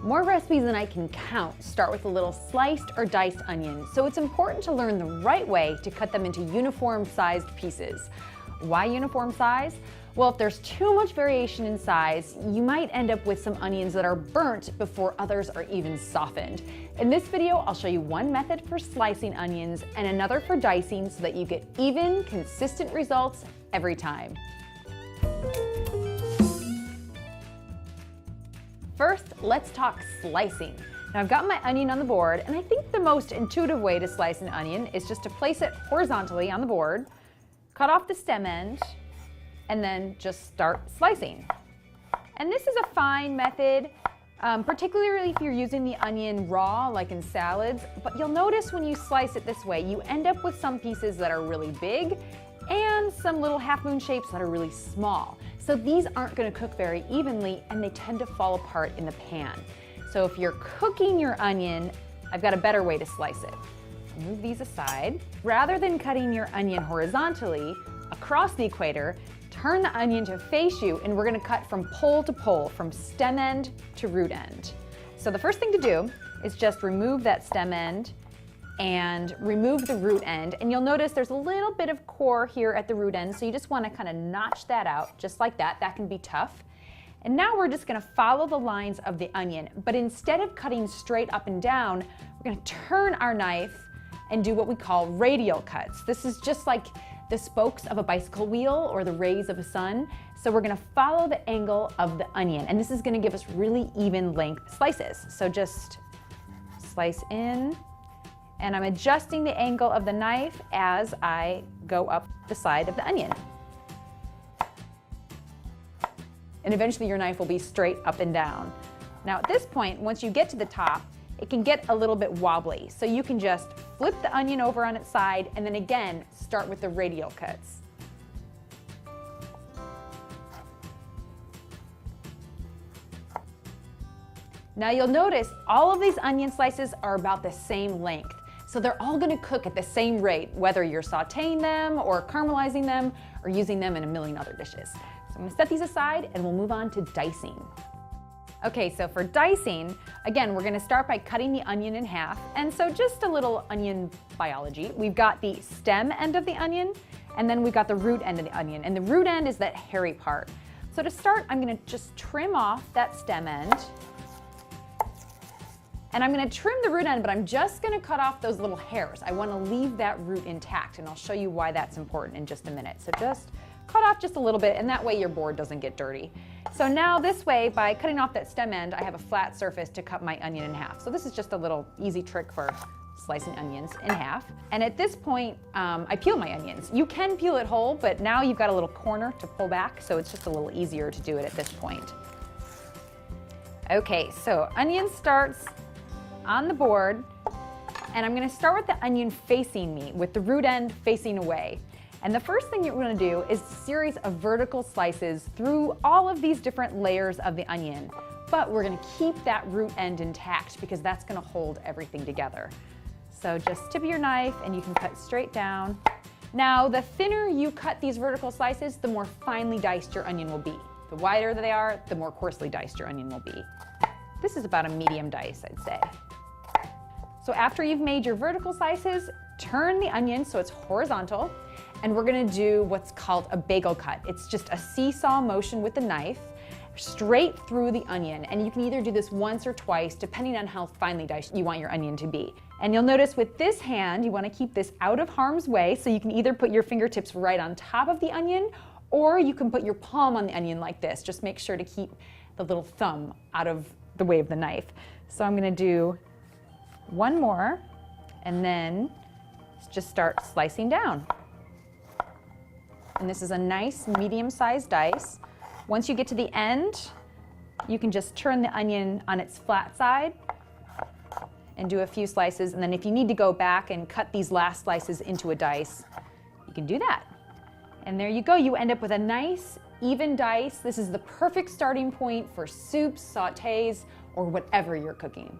More recipes than I can count start with a little sliced or diced onion, so it's important to learn the right way to cut them into uniform-sized pieces. Why uniform size? Well, if there's too much variation in size, you might end up with some onions that are burnt before others are even softened. In this video, I'll show you one method for slicing onions and another for dicing so that you get even, consistent results every time. First, let's talk slicing. Now I've got my onion on the board, and I think the most intuitive way to slice an onion is just to place it horizontally on the board, cut off the stem end, and then just start slicing. And this is a fine method, particularly if you're using the onion raw, like in salads, but you'll notice when you slice it this way, you end up with some pieces that are really big and some little half moon shapes that are really small. So these aren't gonna cook very evenly and they tend to fall apart in the pan. So if you're cooking your onion, I've got a better way to slice it. Move these aside. Rather than cutting your onion horizontally across the equator, turn the onion to face you and we're gonna cut from pole to pole, from stem end to root end. So the first thing to do is just remove that stem end and remove the root end. And you'll notice there's a little bit of core here at the root end, so you just wanna kinda notch that out, just like that. That can be tough. And now we're just gonna follow the lines of the onion, but instead of cutting straight up and down, we're gonna turn our knife and do what we call radial cuts. This is just like the spokes of a bicycle wheel or the rays of a sun. So we're gonna follow the angle of the onion, and this is gonna give us really even length slices. So just slice in, and I'm adjusting the angle of the knife as I go up the side of the onion. And eventually your knife will be straight up and down. Now at this point, once you get to the top, it can get a little bit wobbly. So you can just flip the onion over on its side and then again, start with the radial cuts. Now you'll notice all of these onion slices are about the same length. So they're all gonna cook at the same rate, whether you're sauteing them or caramelizing them or using them in a million other dishes. So I'm gonna set these aside and we'll move on to dicing. Okay, so for dicing, again, we're gonna start by cutting the onion in half. And so just a little onion biology. We've got the stem end of the onion, and then we've got the root end of the onion. And the root end is that hairy part. So to start, I'm gonna just trim off that stem end. And I'm gonna trim the root end, but I'm just gonna cut off those little hairs. I wanna leave that root intact, and I'll show you why that's important in just a minute. So just cut off just a little bit, and that way your board doesn't get dirty. So now this way, by cutting off that stem end, I have a flat surface to cut my onion in half. So this is just a little easy trick for slicing onions in half. And at this point, I peel my onions. You can peel it whole, but now you've got a little corner to pull back, so it's just a little easier to do it at this point. Okay, so onion starts on the board, and I'm gonna start with the onion facing me, with the root end facing away. And the first thing you're gonna do is a series of vertical slices through all of these different layers of the onion. But we're gonna keep that root end intact because that's gonna hold everything together. So just tip of your knife and you can cut straight down. Now, the thinner you cut these vertical slices, the more finely diced your onion will be. The wider they are, the more coarsely diced your onion will be. This is about a medium dice, I'd say. So after you've made your vertical slices, turn the onion so it's horizontal, and we're gonna do what's called a bagel cut. It's just a seesaw motion with the knife straight through the onion, and you can either do this once or twice depending on how finely diced you want your onion to be. And you'll notice with this hand, you wanna keep this out of harm's way, so you can either put your fingertips right on top of the onion, or you can put your palm on the onion like this. Just make sure to keep the little thumb out of the way of the knife. So I'm gonna do one more, and then just start slicing down. And this is a nice medium-sized dice. Once you get to the end, you can just turn the onion on its flat side and do a few slices. And then if you need to go back and cut these last slices into a dice, you can do that. And there you go. You end up with a nice, even dice. This is the perfect starting point for soups, sautés, or whatever you're cooking.